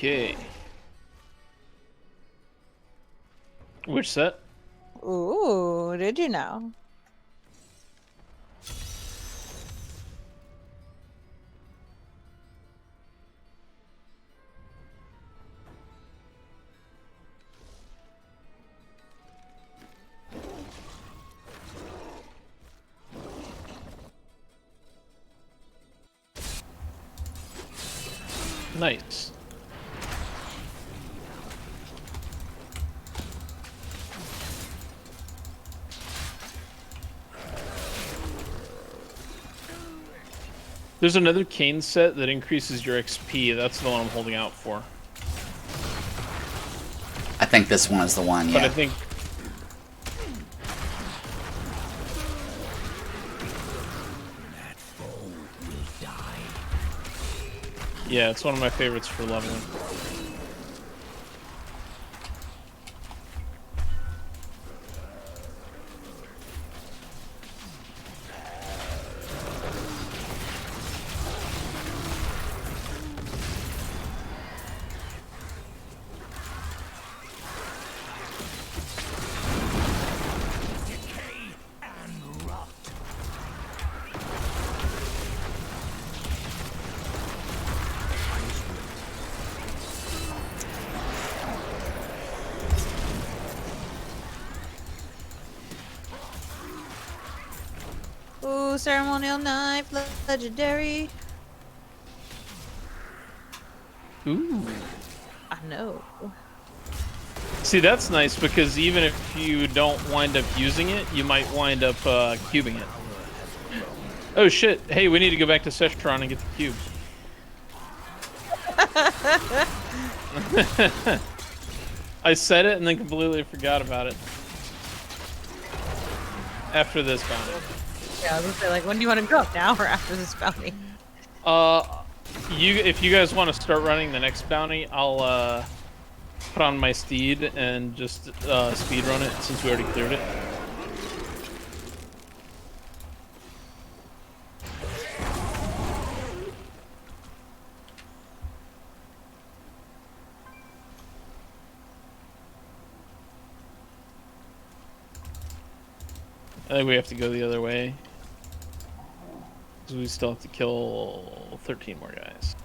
Okay. Which set? Ooh, did you know? Nice. There's another Kane set that increases your XP. That's the one I'm holding out for. I think this one is the one, yeah. But I think... That foe will die. Yeah, it's one of my favorites for leveling. Ooh, ceremonial knife, legendary. Ooh. I know. See, that's nice because even if you don't wind up using it, you might wind up cubing it. Oh shit, hey, we need to go back to Satryn and get the cube. I said it and then completely forgot about it. After this bounty. Yeah, I was gonna say, like, when do you want to go? Now or after this bounty? If you guys want to start running the next bounty, I'll put on my steed and just speed run it since we already cleared it. I think we have to go the other way. Because we still have to kill 13 more guys.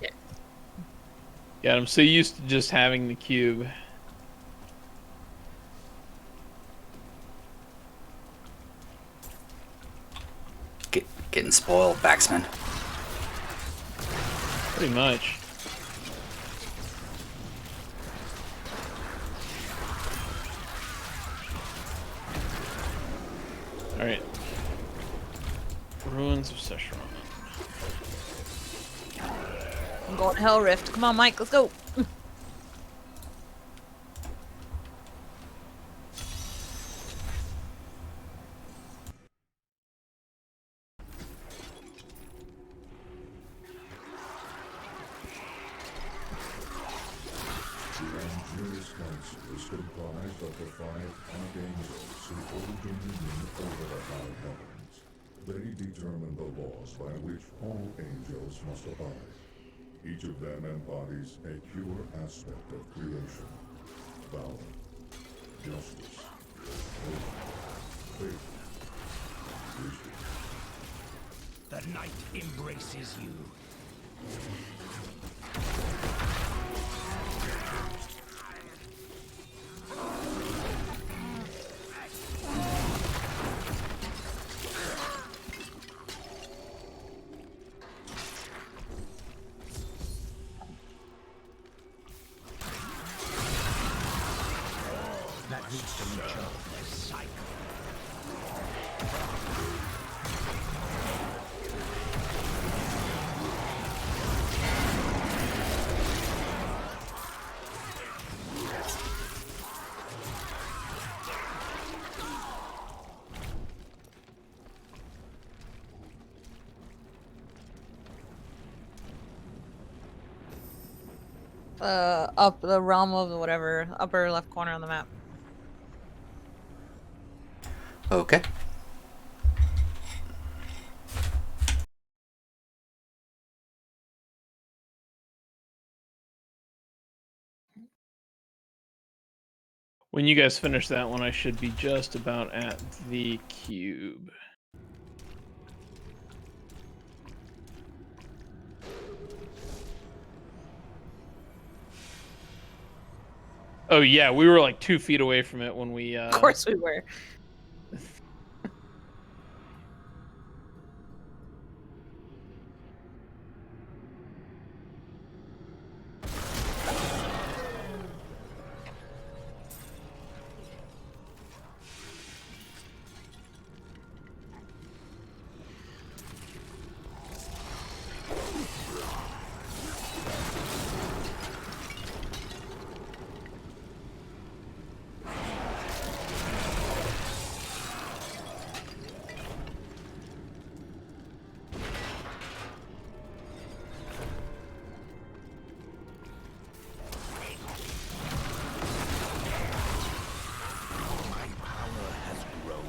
Yeah. Yeah, I'm so used to just having the cube. Getting spoiled, Baxman. Pretty much. Alright. Ruins of Satryn. I'm going Hell Rift. Come on, Mike, let's go. Is comprised of the 5 archangels who hold dominion over the high heavens. They determine the laws by which all angels must abide. Each of them embodies a pure aspect of creation. Valor, justice, hope, faith, wisdom. The night embraces you. That needs to reach out the cycle. Up the realm of whatever, upper left corner on the map. Okay. When you guys finish that one, I should be just about at the cube. Oh yeah, we were like 2 feet away from it when we. Of course we were. My power has grown.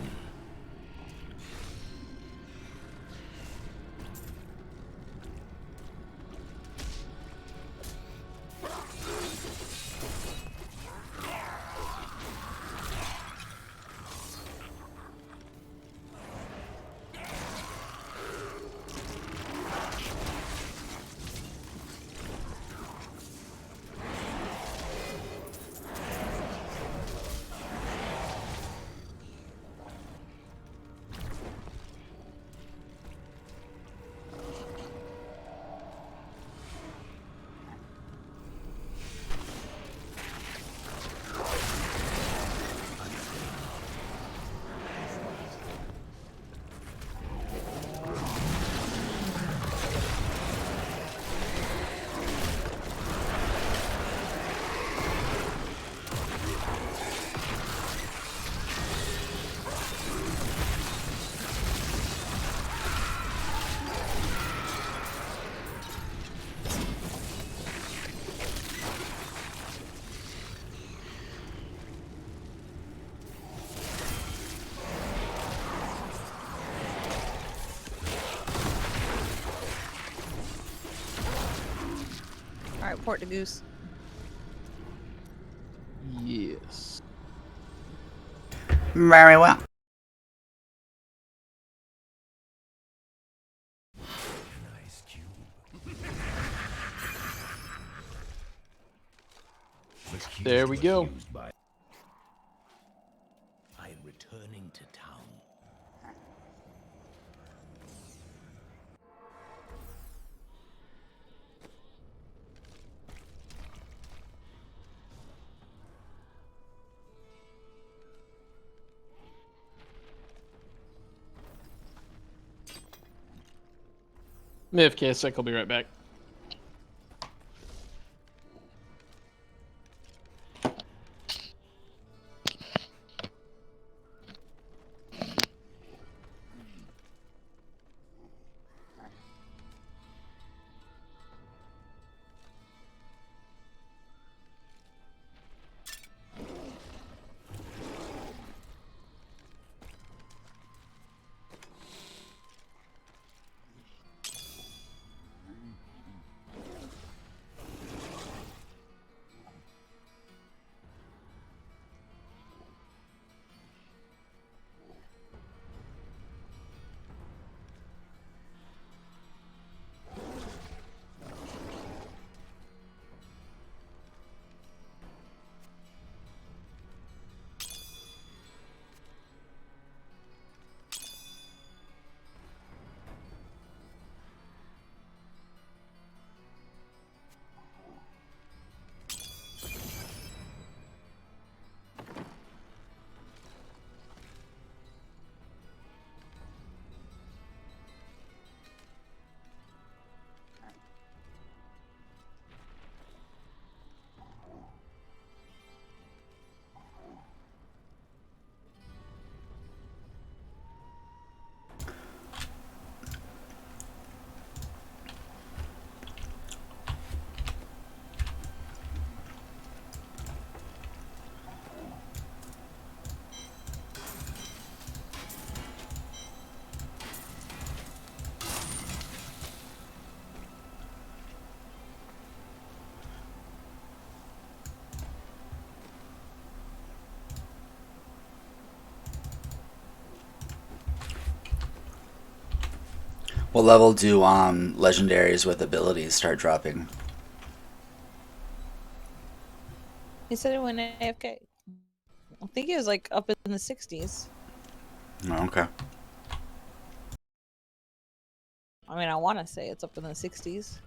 All right, port to Goose. Yes. Very well. Nice cube. The cube There we was go. used by- I am returning to town. AFK a sec, I'll be right back. What level do legendaries with abilities start dropping? He said it went AFK. I think he was like up in the 60s. Oh, okay. I mean, I want to say it's up in the 60s.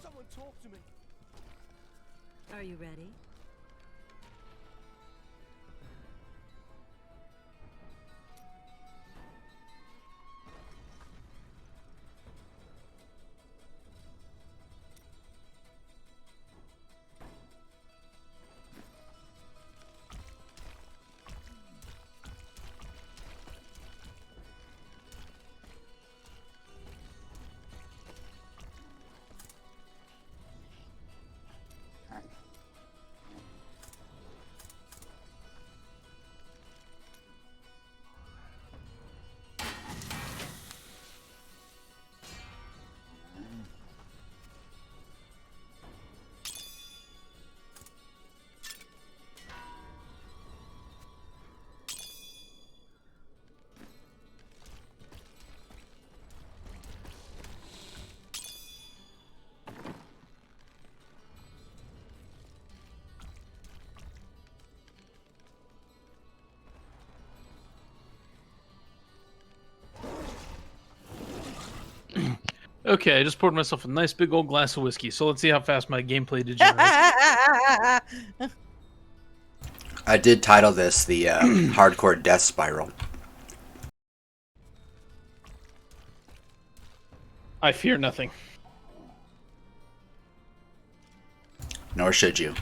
Someone talk to me. Are you ready? Okay, I just poured myself a nice big old glass of whiskey, so let's see how fast my gameplay degenerates. I did title this the Hardcore Death Spiral. I fear nothing. Nor should you.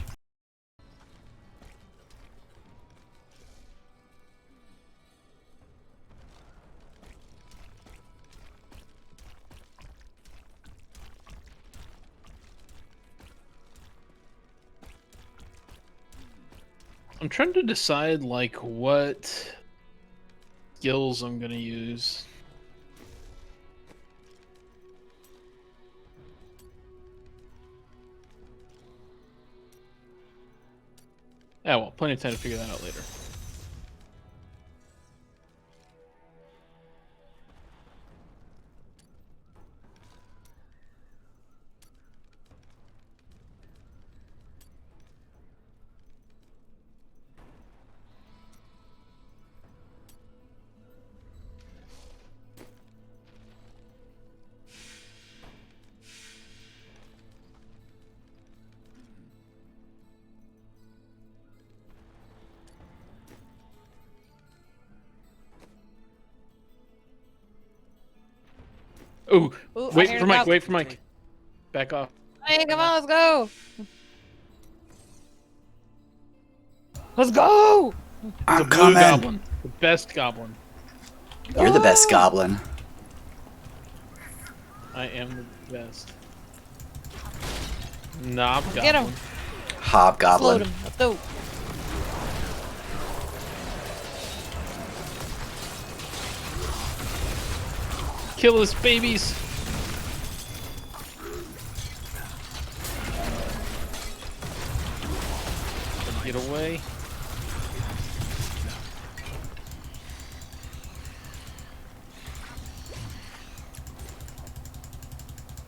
I'm trying to decide, like, what skills I'm gonna use. Yeah, well, plenty of time to figure that out later. Ooh, Ooh, I wait hear for the Mike, goblin. wait for Mike. Back off. Hey, come on, let's go. Let's go. I'm The blue coming. goblin. The best goblin. You're the best goblin. I am the best. Knob goblin. Get him. Float Hobgoblin. him. Let's go. Kill his babies. Get away.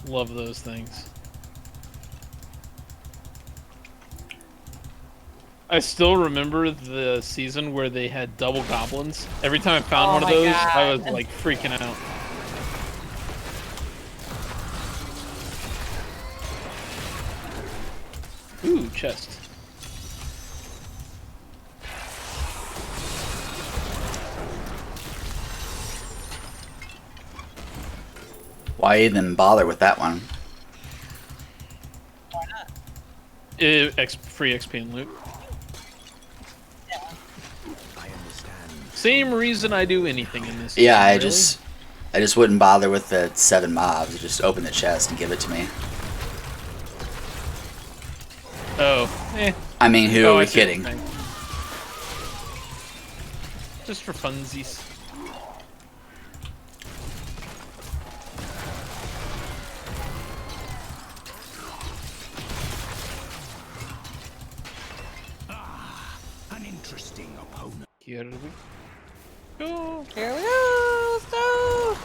Love those things. I still remember the season where they had double goblins. Every time I found Oh one of my those, God. I was like freaking out. Ooh, chest. Why even bother with that one? Free XP and loot. I understand same reason I do anything in this Yeah, game, I really. just wouldn't bother with the 7 mobs. Just open the chest and give it to me. Oh, I mean, who Oh, are I we see what you're kidding? saying. Just for funsies. An interesting opponent. Here we go. Here we go. Let's go.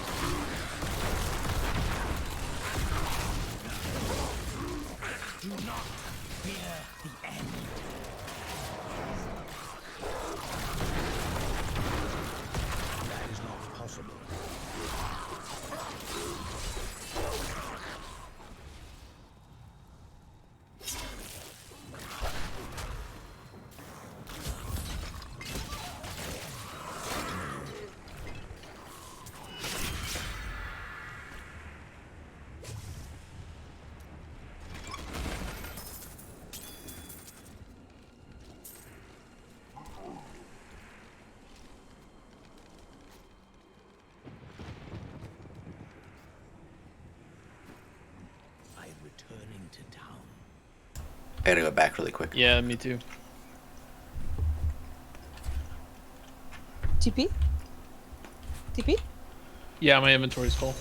Do not fear the end. That is not possible. I am returning to town. I gotta go back really quick. Yeah, me too. TP? TP? Yeah, my inventory's full.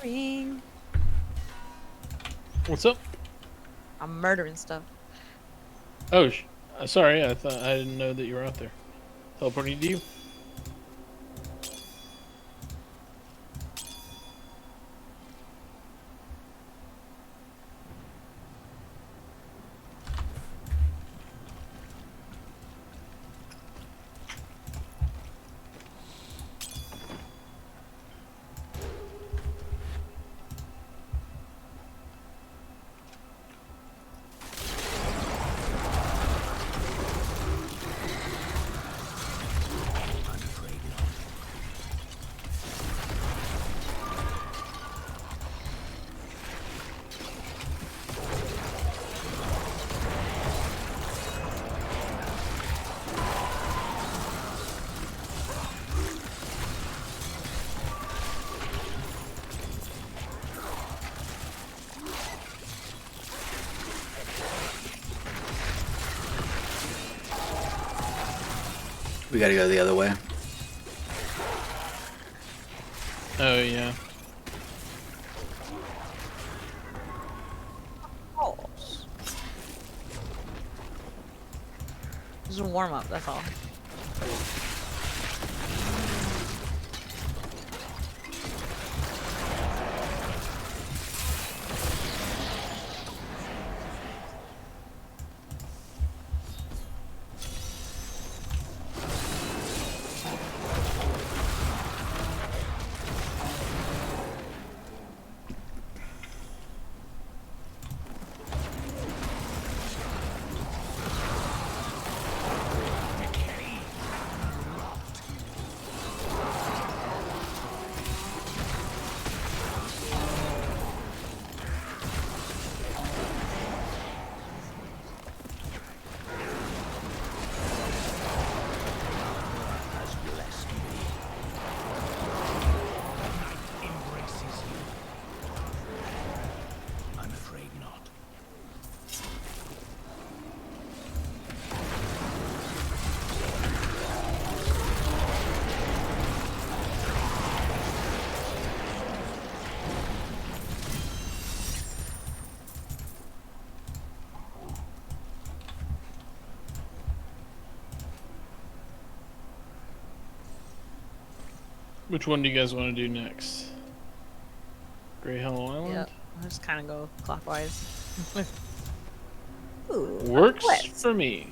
Murdering. What's up? I'm murdering stuff. Oh, sorry. I didn't know that you were out there. Teleporting to you. We gotta go the other way. Oh yeah. Oh. This is a warm up, that's all. Which one do you guys want to do next? Grey Hollow Island? Yep. I'll just kind of go clockwise. Ooh, Works west. for me.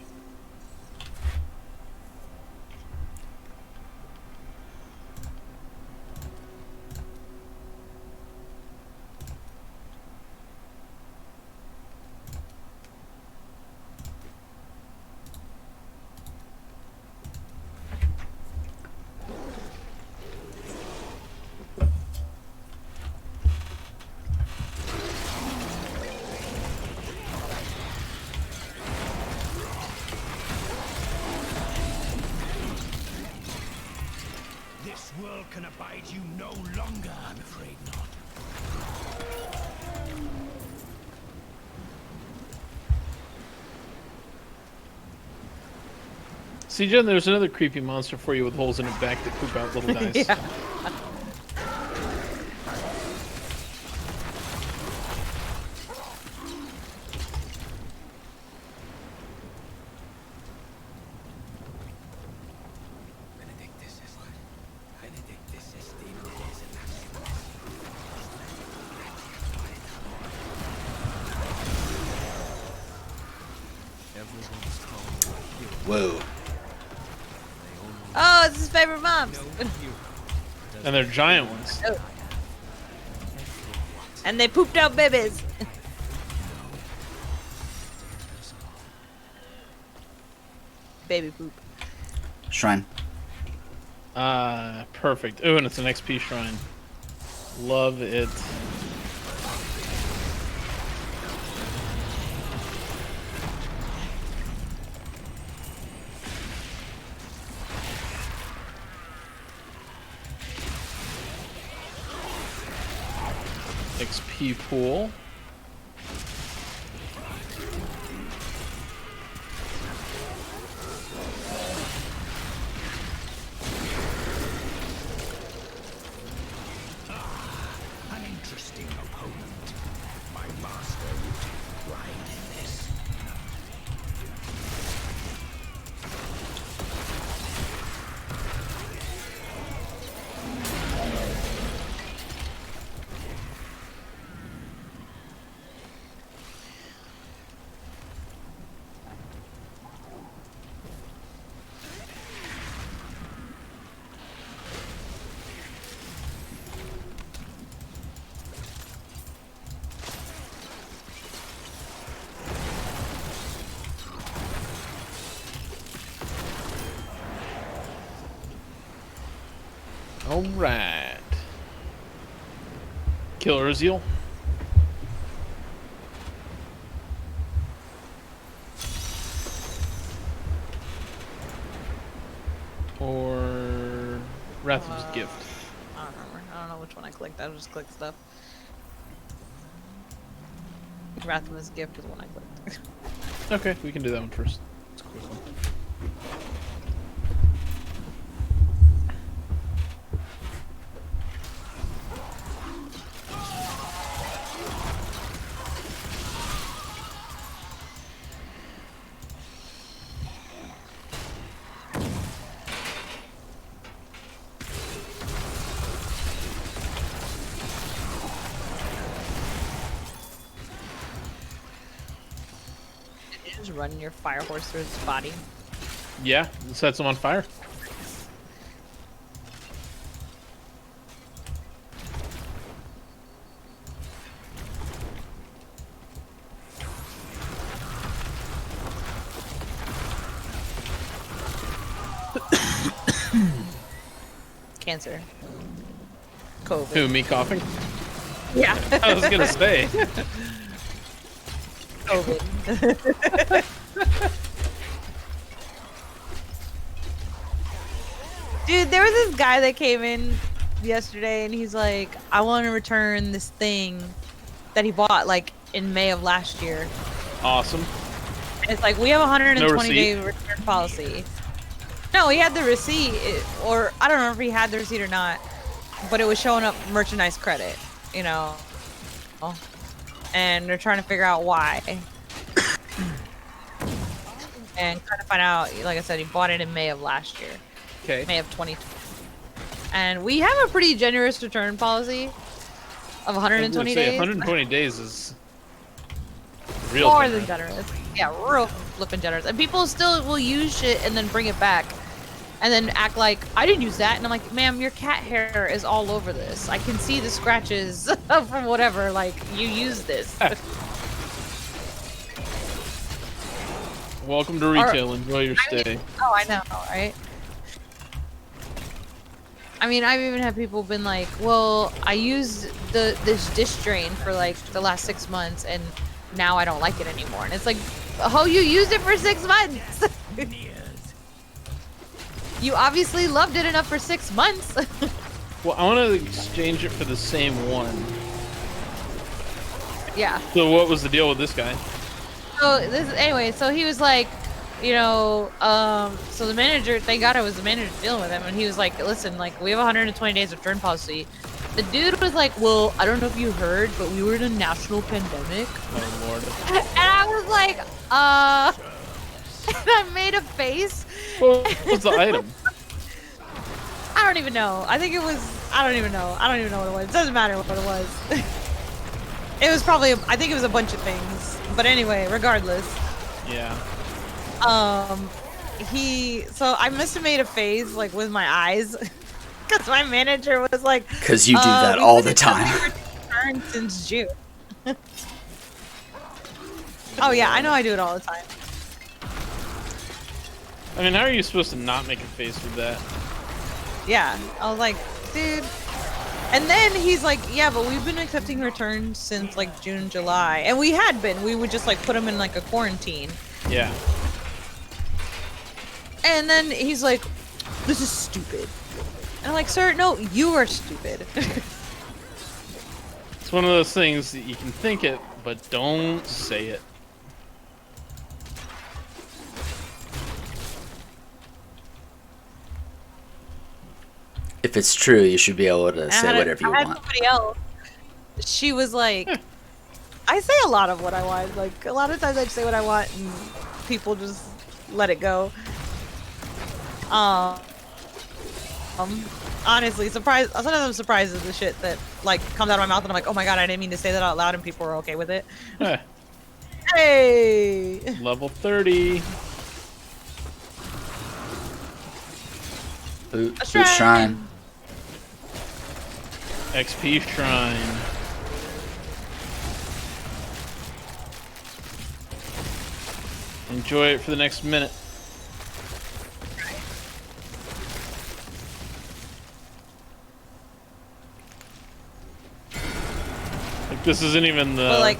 This world can abide you no longer. I'm afraid not. See, Jen, there's another creepy monster for you with holes in its back that poop out little dice. Yeah. Whoa. Oh, it's his favorite moms. And they're giant ones. And they pooped out babies. Baby poop. Shrine. Perfect. Oh, and it's an XP shrine. Love it. XP pool. An interesting opponent. My master would take pride in this. All right. Killer Zeal. Or Wrath's Gift. I don't remember. I don't know which one I clicked. I just clicked stuff. Wrath's Gift is the one I clicked. Okay, we can do that one first. It's a quick one. Did you just run your fire horse through its body? Yeah, it sets them on fire. Cancer. COVID. Who, me coughing? Yeah. I was gonna say. COVID. Dude, there was this guy that came in yesterday and he's like, I want to return this thing that he bought like in May of last year. Awesome. And it's like, we have a 120-day receipt? return policy. No, he had the receipt, or I don't know if he had the receipt or not, but it was showing up merchandise credit, you know. And they're trying to figure out why. And trying to find out, like I said, he bought it in May of last year. Okay. May of 2020. and we have a pretty generous return policy of 120 days. 120 days is real More generous. than generous. Yeah, real flipping generous. And people still will use shit and then bring it back. And then act like, I didn't use that. And I'm like, ma'am, your cat hair is all over this. I can see the scratches from whatever. Like, you use this. Welcome to retail. Enjoy your stay. Oh, I know, right? I mean, I've even had people been like, well, I used this dish drain for like the last 6 months and now I don't like it anymore. And it's like, oh, you used it for 6 months. You obviously loved it enough for 6 months. Well, I want to exchange it for the same one. Yeah. So what was the deal with this guy? So anyway, so he was like, you know, so the manager, thank God I was the manager dealing with him, and he was like, listen, like, we have 120 days return policy. The dude was like, well, I don't know if you heard, but we were in a national pandemic. Oh, Lord. And I was like, and I made a face. Well, what's the item? I don't even know. I think it was, I don't even know. I don't even know what it was. It doesn't matter what it was. It was probably, I think it was a bunch of things. But anyway, regardless. Yeah. So I must have made a face, like, with my eyes. Because my manager was like, Because you do that all the time. Returned since June. Oh yeah, I know I do it all the time. I mean, how are you supposed to not make a face with that? Yeah, I was like, dude. And then he's like, yeah, but we've been accepting returns since like June, July. And we had been. We would just like put them in like a quarantine. Yeah. And then he's like, this is stupid. And I'm like, sir, no, you are stupid. It's one of those things that you can think it, but don't say it. If it's true, you should be able to say whatever you I had want. somebody else. She was like, I say a lot of what I want. Like, a lot of times I say what I want and people just let it go. Honestly, sometimes I'm surprised at the shit that like comes out of my mouth and I'm like, oh my god, I didn't mean to say that out loud, and people are okay with it. Hey! Level 30. Boost shrine. XP shrine. Enjoy it for the next minute. Like, this isn't even the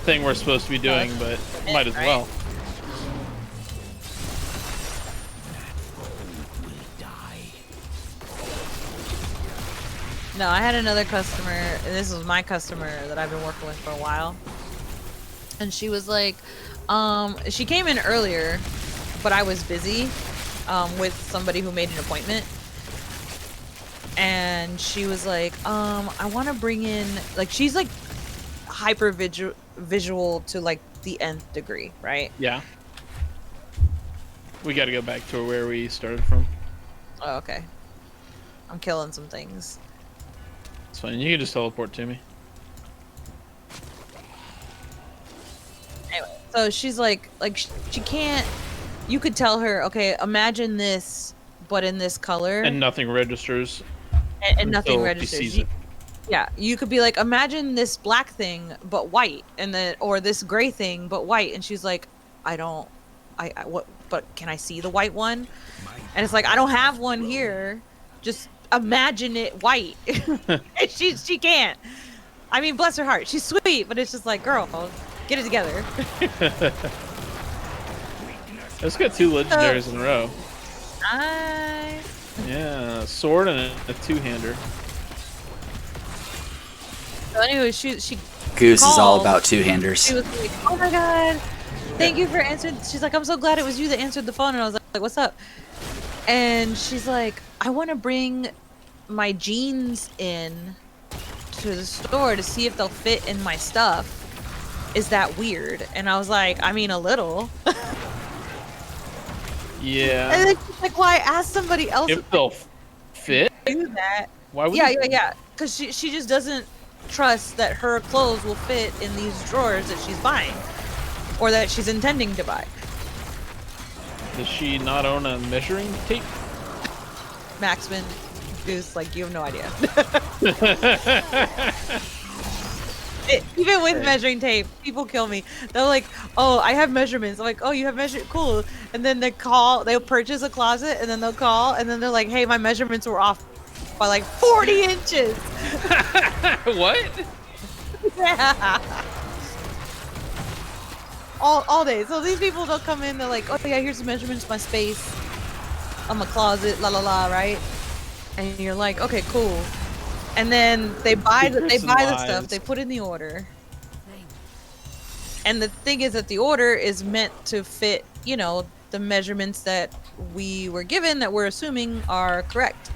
thing we're supposed to be doing, but might as well. No, I had another customer, and this was my customer that I've been working with for a while. And she was like, she came in earlier, but I was busy with somebody who made an appointment. And she was like, I want to bring in, like, she's like hyper visual to like the nth degree, right? Yeah. We got to go back to where we started from. Oh, okay. I'm killing some things. It's fine. You can just teleport to me. Anyway, so she's like she can't. You could tell her, okay, imagine this, but in this color, And nothing registers. and nothing until he registers. sees it. Yeah, you could be like, imagine this black thing but white, and then or this gray thing but white, and she's like, I what? But can I see the white one? And it's like, I don't have one here. Just imagine it white. And she can't. I mean, bless her heart, she's sweet, but it's just like, girl, get it together. Let's get 2 legendaries in a row. Nice. Yeah, a sword and a two-hander. So anyway, she Goose is all called. about two-handers. She was like, oh my god, thank you for answering. She's like, I'm so glad it was you that answered the phone. And I was like, what's up? And she's like, I want to bring my jeans in to the store to see if they'll fit in my stuff. Is that weird? And I was like, I mean, a little. Yeah. And then she's like, well, I asked somebody else. If they'll fit? do that. Why would Yeah, you? yeah, yeah. Because she just doesn't trust that her clothes will fit in these drawers that she's buying, or that she's intending to buy. Does she not own a measuring tape? Maxman, Goose, like you have no idea. Even with measuring tape, people kill me. They're like, "Oh, I have measurements." I'm like, "Oh, you have measure? Cool." And then they'll purchase a closet, and then they'll call, and then they're like, "Hey, my measurements were off by like 40 inches." What? Yeah. All day. So these people don't come in. They're like, "Oh yeah, here's the measurements of my space, of my closet, la la la," right? And you're like, "Okay, cool." And then they buy the stuff. They put in the order. And the thing is that the order is meant to fit, you know, the measurements that we were given that we're assuming are correct.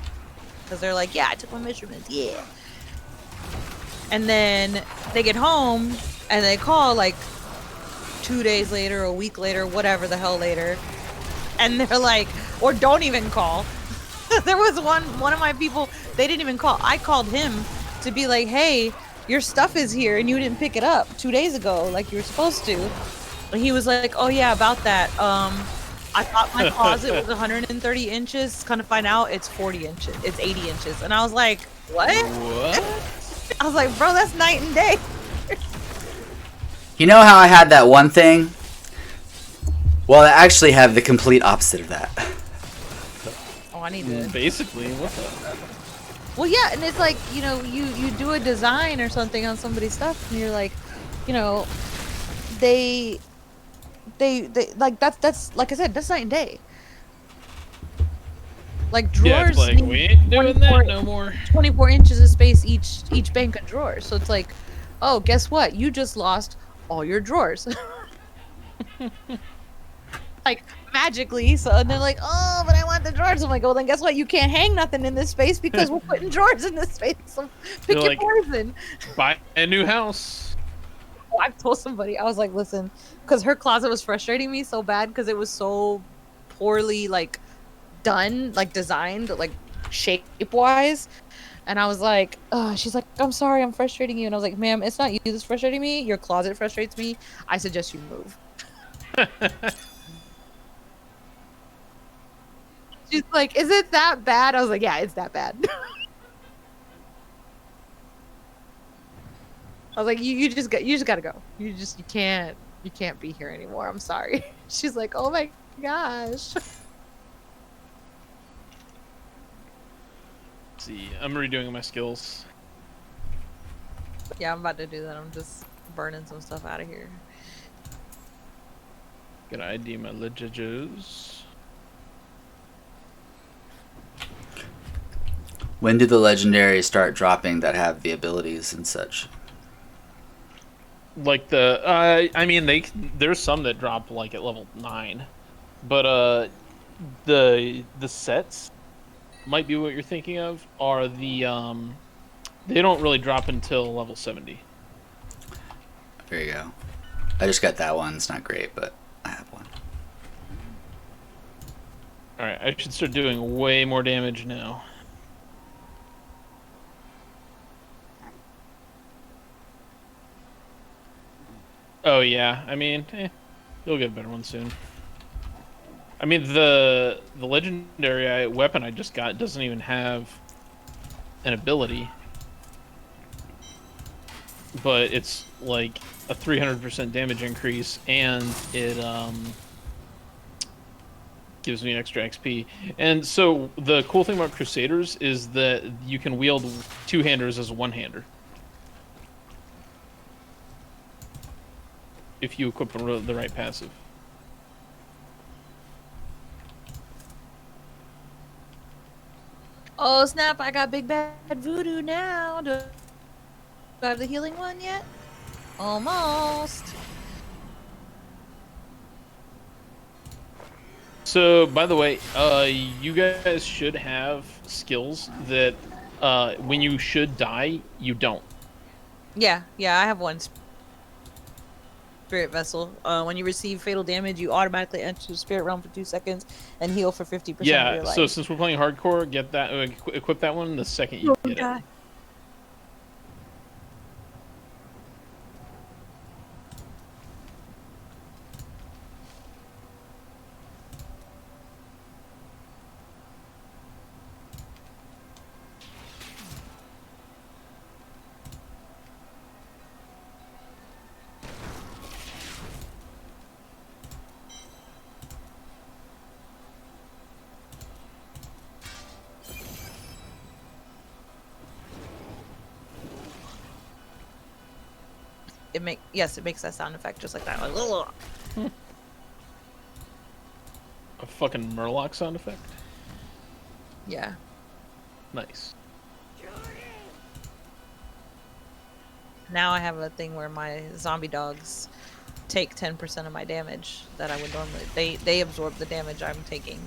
Because they're like, "Yeah, I took my measurements. Yeah." And then they get home and they call like 2 days later, a week later, whatever the hell later. And they're like, or don't even call. There was one of my people, they didn't even call. I called him to be like, "Hey, your stuff is here and you didn't pick it up 2 days ago like you were supposed to." And he was like, "Oh yeah, about that. I thought my closet was 130 inches. Kind of find out it's 40 inches. It's 80 inches." And I was like, "What?" What? I was like, "Bro, that's night and day." You know how I had that one thing? Well, I actually have the complete opposite of that. Oh, I need to. Basically, what the? Well, yeah, and it's like, you know, you do a design or something on somebody's stuff, and you're like, you know, they like that's like I said, that's night and day. Like Yeah, drawers it's like, need we ain't doing 24 that no more. 24 inches of space each bank of drawers. So it's like, oh, guess what? You just lost all your drawers. Like magically. So and they're like, "Oh, but I want the drawers." I'm like, "Oh, then guess what? You can't hang nothing in this space because we're putting drawers in this space. So pick You're your like, poison." Buy a new house. I've told somebody, I was like, "Listen," because her closet was frustrating me so bad because it was so poorly like done, like designed, like shape wise. And I was like, "Oh," she's like, "I'm sorry, I'm frustrating you." And I was like, "Ma'am, it's not you that's frustrating me. Your closet frustrates me. I suggest you move." She's like, "Is it that bad?" I was like, "Yeah, it's that bad." I was like, you just gotta go. You can't be here anymore. I'm sorry." She's like, "Oh my gosh." See, I'm redoing my skills. Yeah, I'm about to do that. I'm just burning some stuff out of here. Gotta ID my legends. When do the legendaries start dropping that have the abilities and such? Like I mean, there's some that drop like at level 9, but the sets might be what you're thinking of. Are the they don't really drop until level 70. There you go. I just got that one. It's not great, but I have one. All right, I should start doing way more damage now. Oh yeah, I mean, you'll get a better one soon. I mean, the legendary weapon I just got doesn't even have an ability, but it's like a 300% damage increase, and it gives me extra XP. And so the cool thing about Crusaders is that you can wield two-handers as a one-hander if you equip the right passive. Oh snap! I got big bad voodoo now. Do I have the healing one yet? Almost. So, by the way, you guys should have skills that when you should die, you don't. Yeah, I have one. spirit vessel. When you receive fatal damage, you automatically enter the spirit realm for 2 seconds and heal for 50% of Yeah, your life. so since we're playing hardcore, get that, equip that one the second you get it. It makes that sound effect just like that. Like, ugh. A fucking Murloc sound effect. Yeah. Nice. Now I have a thing where my zombie dogs take 10% of my damage that I would normally. They absorb the damage I'm taking.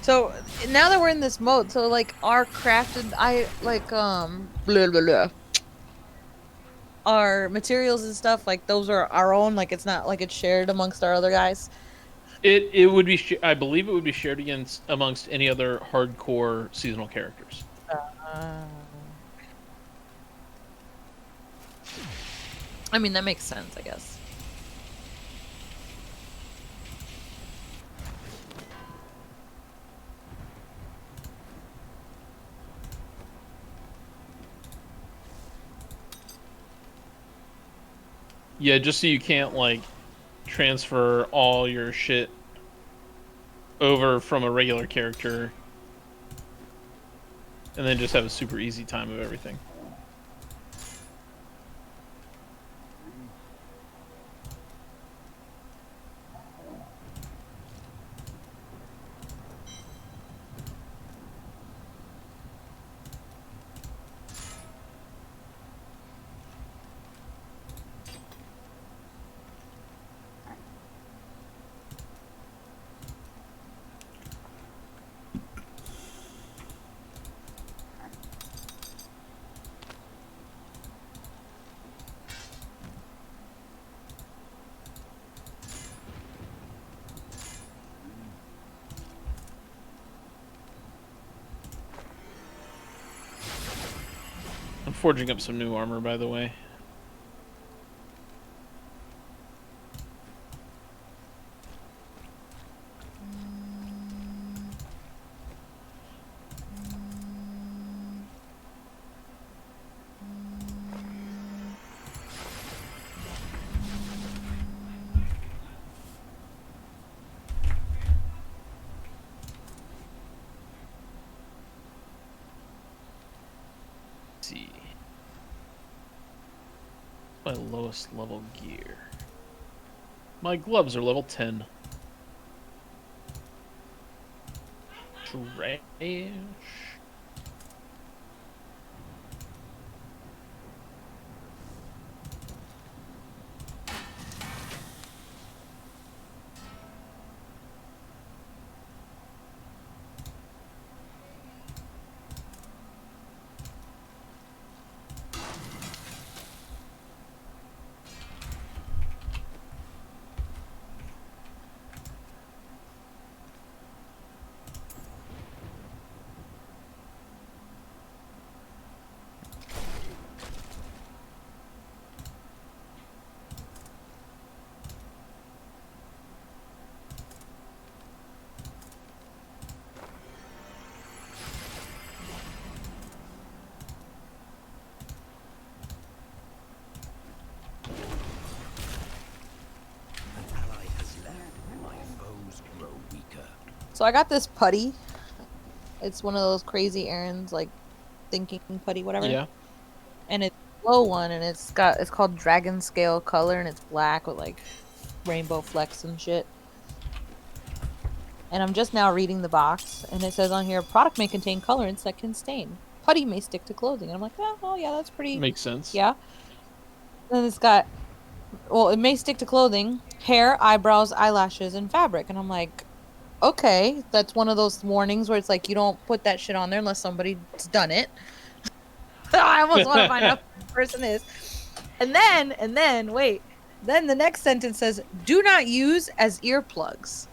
So now that we're in this mode, so like our crafted, blah blah blah. Our materials and stuff, like those are our own. Like it's not like it's shared amongst our other guys. It would be I believe it would be shared amongst any other hardcore seasonal characters. I mean that makes sense, I guess. Yeah, just so you can't like transfer all your shit over from a regular character and then just have a super easy time of everything. I'm forging up some new armor, by the way. See. My lowest level gear. My gloves are level 10. Trash. So I got this putty. It's one of those crazy errands, like thinking putty, whatever. Yeah. And it's a low one, and it's called dragon scale color, and it's black with like rainbow flecks and shit. And I'm just now reading the box, and it says on here, product may contain colorants that can stain. Putty may stick to clothing. And I'm like, oh yeah, that's pretty. Makes sense. Yeah. Then it's got, well, it may stick to clothing, hair, eyebrows, eyelashes, and fabric. And I'm like, okay, that's one of those warnings where it's like you don't put that shit on there unless somebody's done it. I almost want to find out who the person is. And then, wait. Then the next sentence says, do not use as earplugs.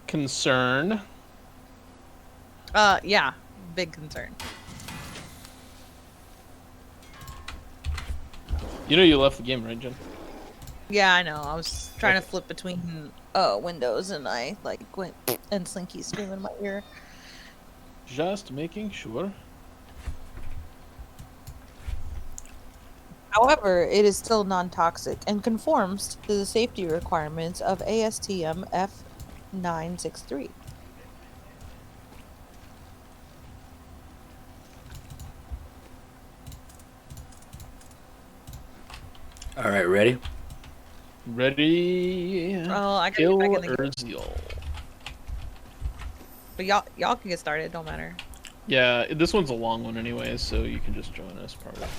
Concern. Yeah, big concern. You know you left the game, right, Jen? Yeah, I know. I was trying to flip between windows, and I like went and Slinky screaming in my ear. Just making sure. However, it is still non-toxic and conforms to the safety requirements of ASTM F963. All right, ready? Ready. Oh, I gotta Kill get back in the game. Urziel. But y'all can get started. It don't matter. Yeah, this one's a long one anyway, so you can just join us part of it.